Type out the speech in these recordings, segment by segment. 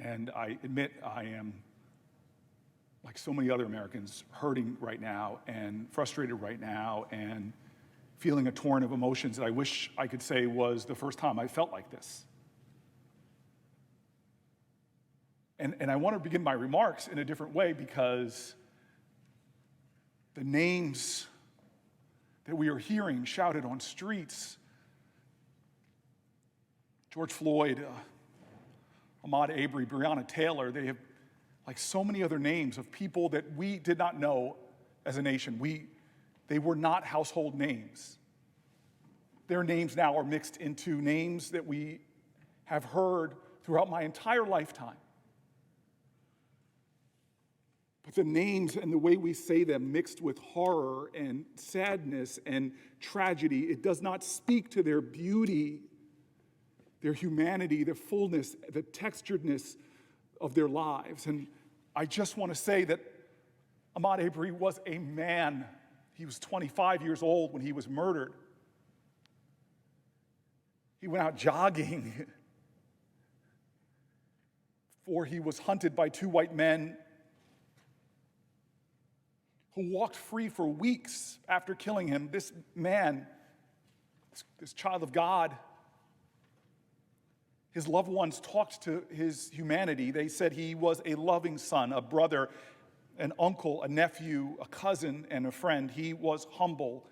And I admit I am, like so many other Americans, hurting right now and frustrated right now and feeling a torrent of emotions that I wish I could say was the first time I felt like this. And I want to begin my remarks in a different way because the names that we are hearing shouted on streets, George Floyd, Ahmaud Arbery, Breonna Taylor, they have, like so many other names of people that we did not know as a nation. They were not household names. Their names now are mixed into names that we have heard throughout my entire lifetime. But the names and the way we say them mixed with horror and sadness and tragedy, it does not speak to their beauty, their humanity, their fullness, the texturedness of their lives. And I just want to say that Ahmaud Arbery was a man. He was 25 years old when he was murdered. He went out jogging before he was hunted by two white men who walked free for weeks after killing him. This man, this child of God, his loved ones talked to his humanity. They said he was a loving son, a brother, an uncle, a nephew, a cousin, and a friend. He was humble.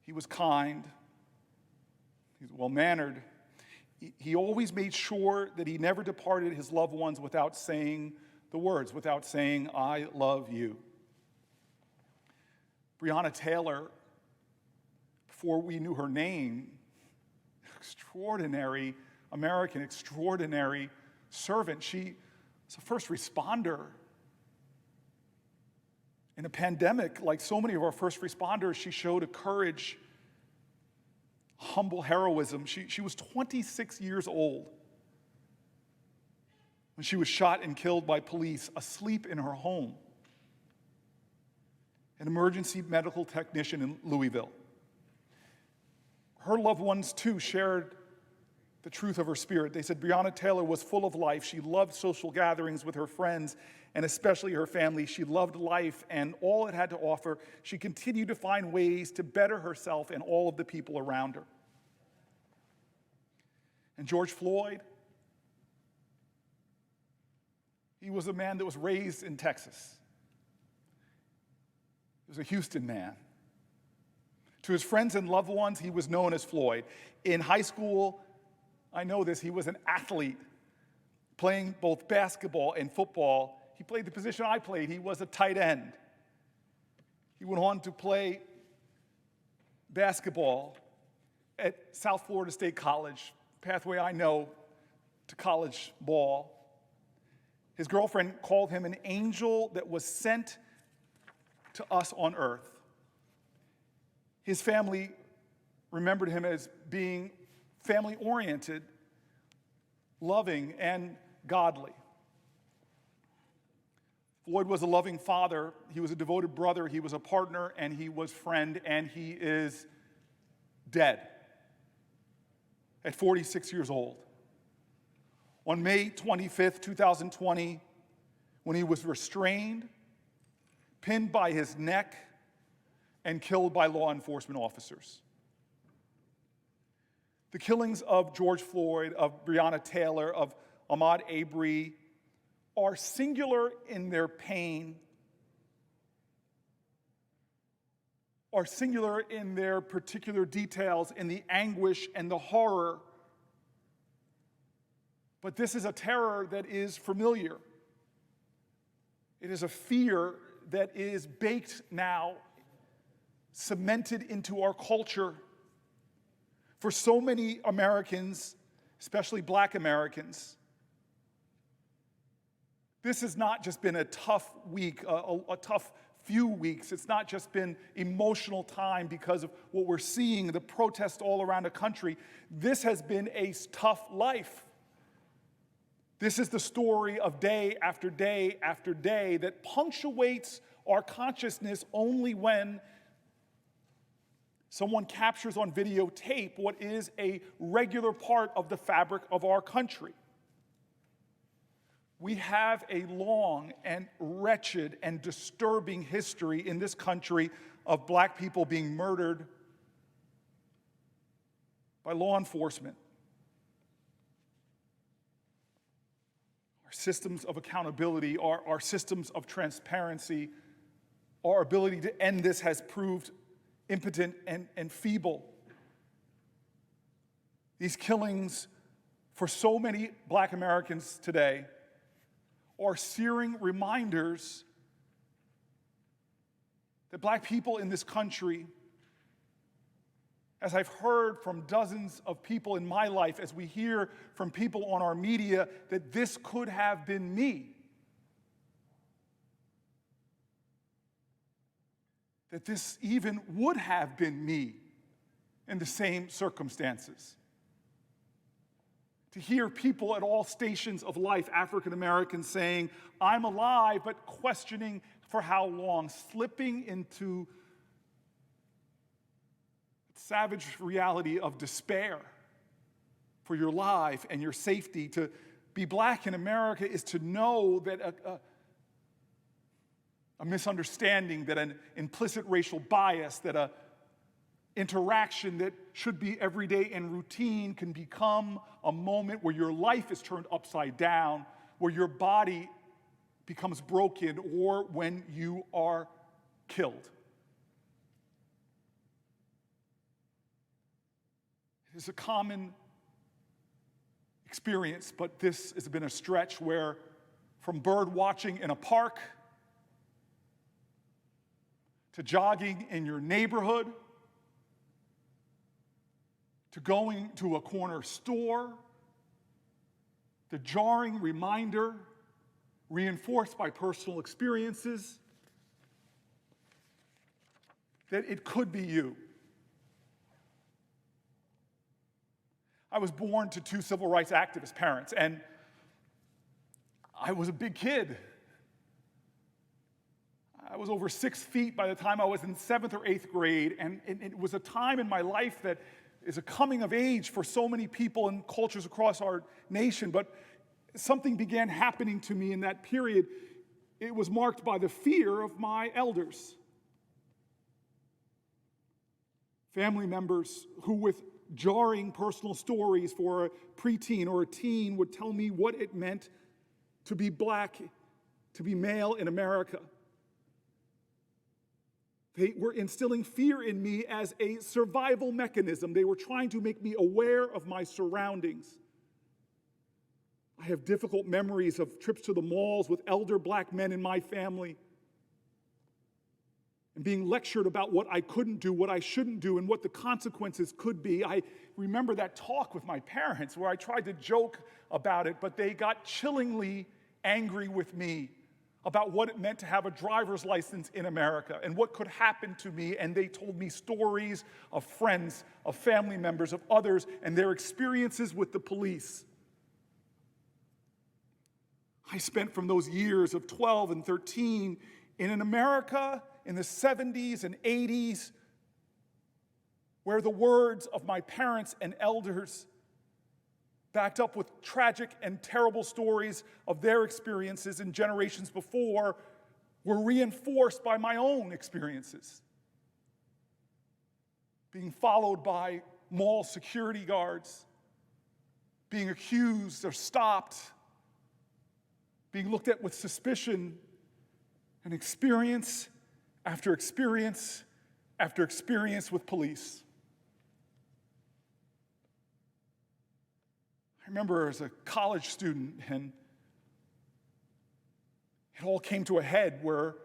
He was kind. He was well-mannered. He always made sure that he never departed his loved ones without saying the words, without saying, "I love you." Breonna Taylor, before we knew her name, extraordinary American, extraordinary servant. She was a first responder. In a pandemic, like so many of our first responders, she showed a courage, humble heroism. She was 26 years old when she was shot and killed by police, asleep in her home. An emergency medical technician in Louisville. Her loved ones, too, shared the truth of her spirit. They said Breonna Taylor was full of life. She loved social gatherings with her friends and especially her family. She loved life and all it had to offer. She continued to find ways to better herself and all of the people around her. And George Floyd, he was a man that was raised in Texas. He was a Houston man. To his friends and loved ones, he was known as Floyd. In high school, I know this, he was an athlete, playing both basketball and football. He played the position I played. He was a tight end. He went on to play basketball at South Florida State College, pathway I know to college ball. His girlfriend called him an angel that was sent to us on earth. His family remembered him as being family-oriented, loving, and godly. Floyd was a loving father. He was a devoted brother. He was a partner, and he was friend, and he is dead at 46 years old. On May 25th, 2020, when he was restrained, pinned by his neck, and killed by law enforcement officers. The killings of George Floyd, of Breonna Taylor, of Ahmaud Arbery are singular in their pain, are singular in their particular details, in the anguish and the horror. But this is a terror that is familiar. It is a fear that is baked now, cemented into our culture. For so many Americans, especially Black Americans, this has not just been a tough week, a tough few weeks. It's not just been emotional time because of what we're seeing, the protests all around the country. This has been a tough life. This is the story of day after day after day that punctuates our consciousness only when someone captures on videotape what is a regular part of the fabric of our country. We have a long and wretched and disturbing history in this country of black people being murdered by law enforcement. Our systems of accountability, our systems of transparency, our ability to end this has proved impotent and feeble. These killings for so many black Americans today are searing reminders that black people in this country, as I've heard from dozens of people in my life, as we hear from people on our media, that this could have been me. That this even would have been me in the same circumstances. To hear people at all stations of life, African Americans, saying, I'm alive, but questioning for how long, slipping into the savage reality of despair for your life and your safety. To be black in America is to know that a misunderstanding, that an implicit racial bias, that a interaction that should be everyday and routine can become a moment where your life is turned upside down, where your body becomes broken, or when you are killed. It is a common experience, but this has been a stretch where, from bird watching in a park to jogging in your neighborhood, to going to a corner store, the jarring reminder, reinforced by personal experiences, that it could be you. I was born to two civil rights activist parents, and I was a big kid. I was over 6 feet by the time I was in 7th or 8th grade, and it was a time in my life that is a coming of age for so many people and cultures across our nation, but something began happening to me in that period. It was marked by the fear of my elders. Family members who, with jarring personal stories for a preteen or a teen, would tell me what it meant to be black, to be male in America. They were instilling fear in me as a survival mechanism. They were trying to make me aware of my surroundings. I have difficult memories of trips to the malls with elder black men in my family and being lectured about what I couldn't do, what I shouldn't do, and what the consequences could be. I remember that talk with my parents where I tried to joke about it, but they got chillingly angry with me about what it meant to have a driver's license in America and what could happen to me. And they told me stories of friends, of family members, of others, and their experiences with the police. I spent from those years of 12 and 13 in an America in the 70s and 80s where the words of my parents and elders, backed up with tragic and terrible stories of their experiences in generations before, were reinforced by my own experiences. Being followed by mall security guards, being accused or stopped, being looked at with suspicion, and experience after experience after experience with police. I remember as a college student, and it all came to a head where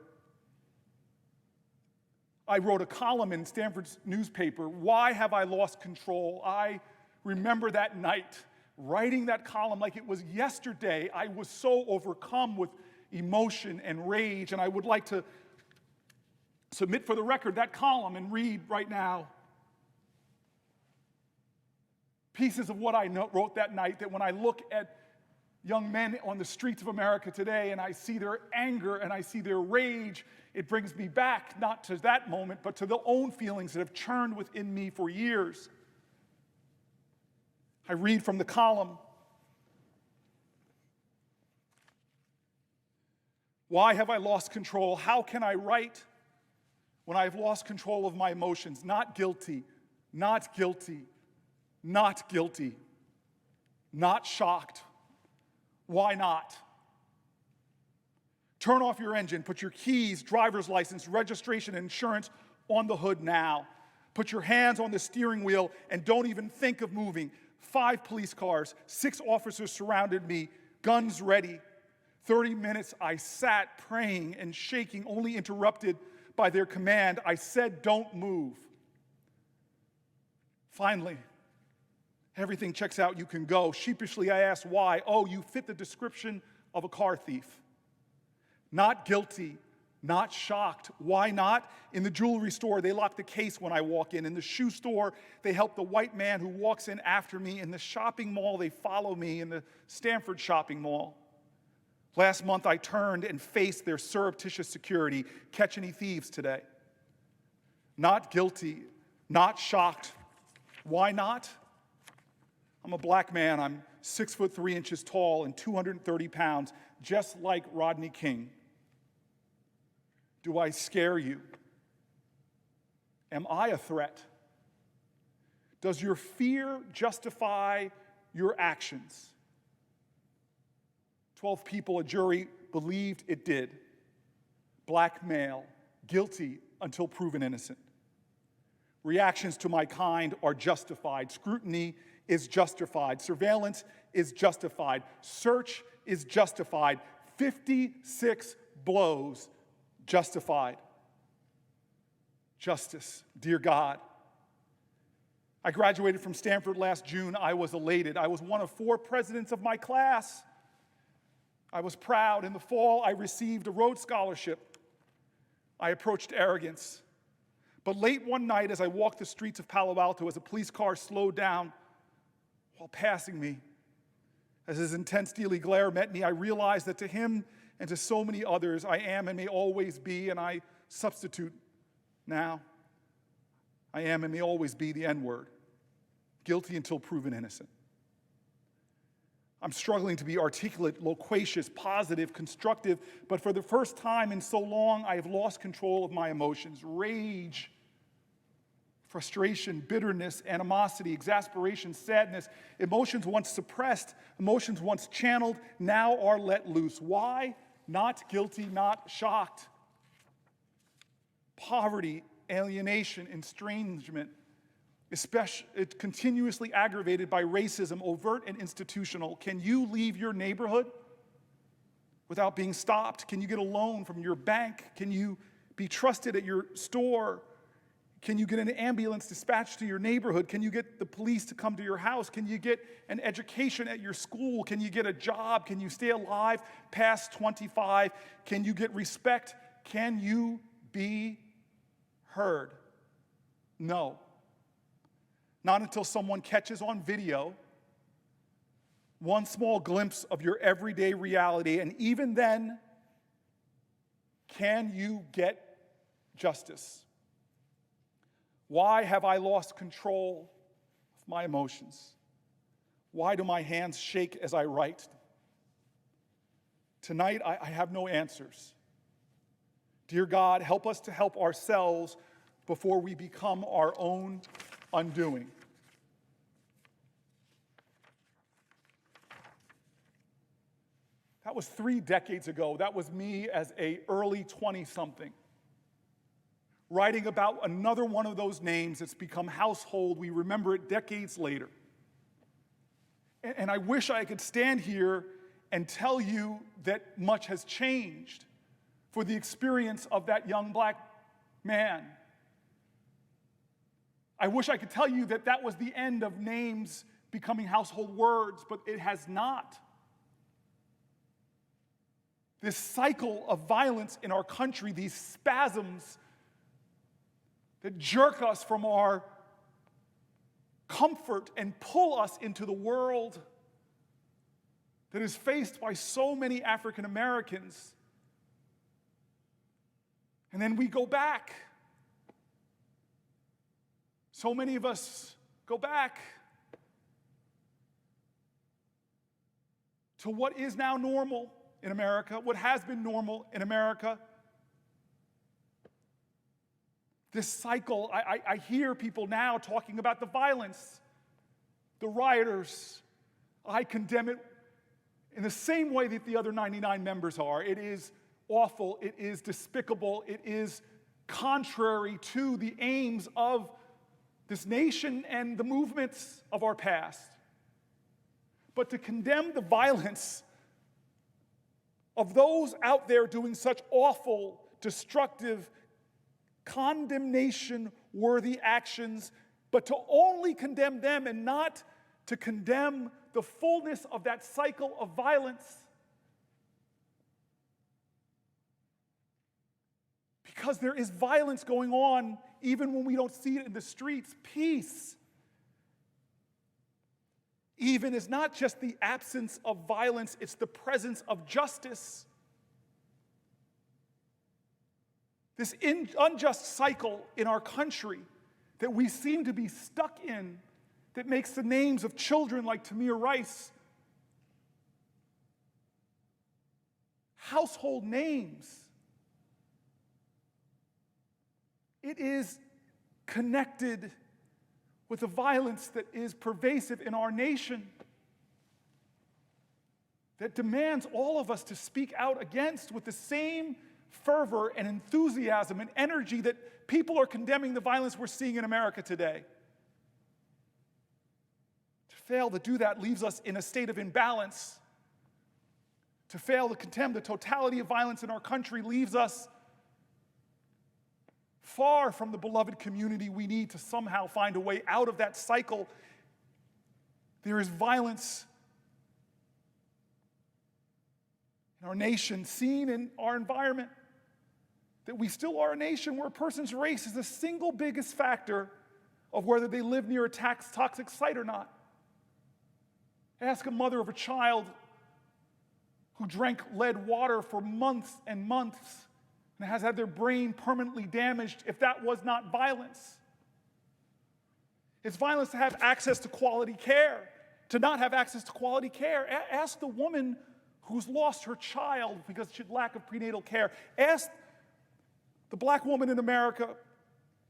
I wrote a column in Stanford's newspaper, Why Have I Lost Control? I remember that night, writing that column like it was yesterday. I was so overcome with emotion and rage, and I would like to submit for the record that column and read right now pieces of what I wrote that night, that when I look at young men on the streets of America today and I see their anger and I see their rage, it brings me back not to that moment, but to the own feelings that have churned within me for years. I read from the column. Why have I lost control? How can I write when I've lost control of my emotions? Not guilty, not guilty, not guilty, not shocked. Why not? Turn off your engine, put your keys, driver's license, registration, and insurance on the hood now. Put your hands on the steering wheel and don't even think of moving. 5 police cars, 6 officers surrounded me, guns ready. 30 minutes I sat praying and shaking, only interrupted by their command. I said, don't move. Finally, everything checks out, you can go. Sheepishly I asked why. Oh, you fit the description of a car thief. Not guilty, not shocked. Why not? In the jewelry store, they lock the case when I walk in. In the shoe store, they help the white man who walks in after me. In the shopping mall, they follow me. In the Stanford shopping mall. Last month, I turned and faced their surreptitious security. Catch any thieves today? Not guilty, not shocked. Why not? I'm a black man. I'm 6 foot 3 inches tall and 230 pounds, just like Rodney King. Do I scare you? Am I a threat? Does your fear justify your actions? 12 people, a jury, believed it did. Black male, guilty until proven innocent. Reactions to my kind are justified. Scrutiny is justified. Surveillance is justified. Search is justified. 56 blows justified. Justice, dear God. I graduated from Stanford last June. I was elated. I was one of 4 presidents of my class. I was proud. In the fall, I received a Rhodes Scholarship. I approached arrogance. But late one night, as I walked the streets of Palo Alto, as a police car slowed down while passing me, as his intense steely glare met me, I realized that to him and to so many others, I am and may always be, and I substitute now, I am and may always be the N-word, guilty until proven innocent. I'm struggling to be articulate, loquacious, positive, constructive, but for the first time in so long, I have lost control of my emotions. Rage, frustration, bitterness, animosity, exasperation, sadness, emotions once suppressed, emotions once channeled, now are let loose. Why? Not guilty, not shocked. Poverty, alienation, estrangement, especially continuously aggravated by racism, overt and institutional. Can you leave your neighborhood without being stopped? Can you get a loan from your bank? Can you be trusted at your store? Can you get an ambulance dispatched to your neighborhood? Can you get the police to come to your house? Can you get an education at your school? Can you get a job? Can you stay alive past 25? Can you get respect? Can you be heard? No. Not until someone catches on video one small glimpse of your everyday reality, and even then, can you get justice? Why have I lost control of my emotions? Why do my hands shake as I write? Tonight, I have no answers. Dear God, help us to help ourselves before we become our own undoing. That was 3 decades ago. That was me as an early 20-something. Writing about another one of those names that's become household. We remember it decades later. And I wish I could stand here and tell you that much has changed for the experience of that young black man. I wish I could tell you that that was the end of names becoming household words, but it has not. This cycle of violence in our country, these spasms that jerk us from our comfort and pull us into the world that is faced by so many African Americans. And then we go back. So many of us go back to what is now normal in America, what has been normal in America. This cycle, I hear people now talking about the violence, the rioters. I condemn it in the same way that the other 99 members are. It is awful, it is despicable, it is contrary to the aims of this nation and the movements of our past. But to condemn the violence of those out there doing such awful, destructive, condemnation-worthy actions, but to only condemn them and not to condemn the fullness of that cycle of violence. Because there is violence going on even when we don't see it in the streets. Peace even is not just the absence of violence, it's the presence of justice. This unjust cycle in our country that we seem to be stuck in, that makes the names of children like Tamir Rice household names. It is connected with the violence that is pervasive in our nation, that demands all of us to speak out against with the same fervor and enthusiasm and energy that people are condemning the violence we're seeing in America today. To fail to do that leaves us in a state of imbalance. To fail to condemn the totality of violence in our country leaves us far from the beloved community we need to somehow find a way out of that cycle. There is violence in our nation, seen in our environment, that we still are a nation where a person's race is the single biggest factor of whether they live near a toxic site or not. Ask a mother of a child who drank lead water for months and months and has had their brain permanently damaged if that was not violence. It's violence to have access to quality care, to not have access to quality care. Ask the woman who's lost her child because of lack of prenatal care. Ask the black woman in America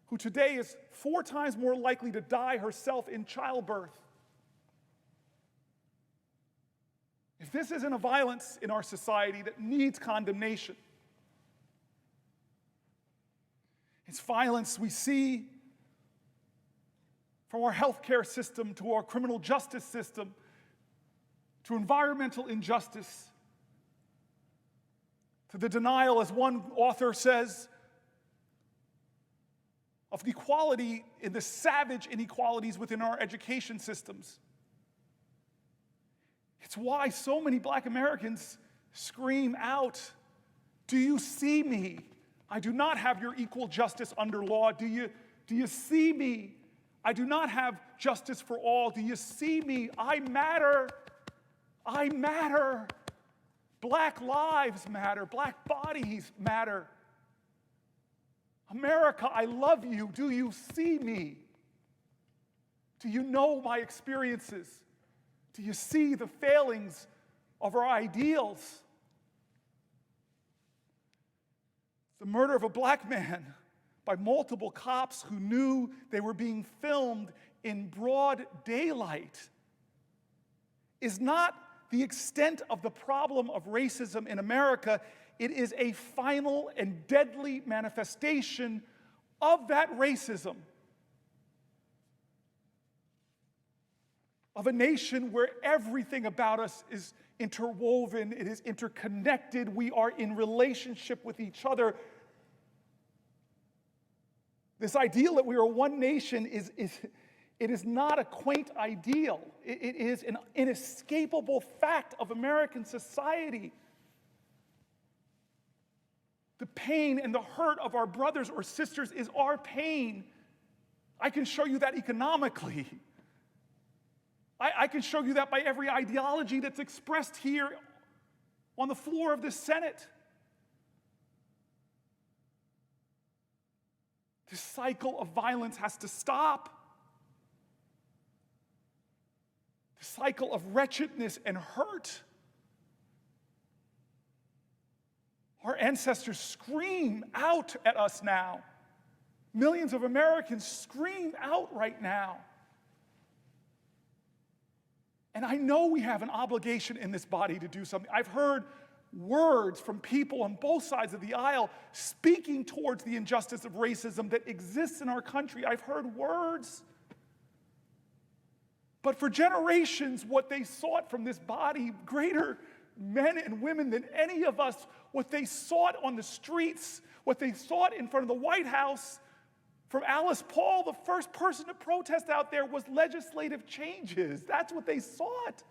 who today is 4 times more likely to die herself in childbirth. If this isn't a violence in our society that needs condemnation, it's violence we see from our healthcare system to our criminal justice system to environmental injustice to the denial, as one author says, of the equality in the savage inequalities within our education systems. It's why so many black Americans scream out, "Do you see me? I do not have your equal justice under law. Do you see me? I do not have justice for all. Do you see me? I matter. I matter. Black lives matter. Black bodies matter. America, I love you. Do you see me? Do you know my experiences? Do you see the failings of our ideals?" The murder of a black man by multiple cops who knew they were being filmed in broad daylight is not the extent of the problem of racism in America. It is a final and deadly manifestation of that racism, of a nation where everything about us is interwoven, it is interconnected, we are in relationship with each other. This ideal that we are one nation is not a quaint ideal. It is an inescapable fact of American society. The pain and the hurt of our brothers or sisters is our pain. I can show you that economically. I can show you that by every ideology that's expressed here on the floor of the Senate. This cycle of violence has to stop. The cycle of wretchedness and hurt. Our ancestors scream out at us now. Millions of Americans scream out right now. And I know we have an obligation in this body to do something. I've heard words from people on both sides of the aisle speaking towards the injustice of racism that exists in our country. I've heard words. But for generations, what they sought from this body, greater men and women than any of us, what they sought on the streets, what they sought in front of the White House, from Alice Paul, the first person to protest out there, was legislative changes. That's what they sought.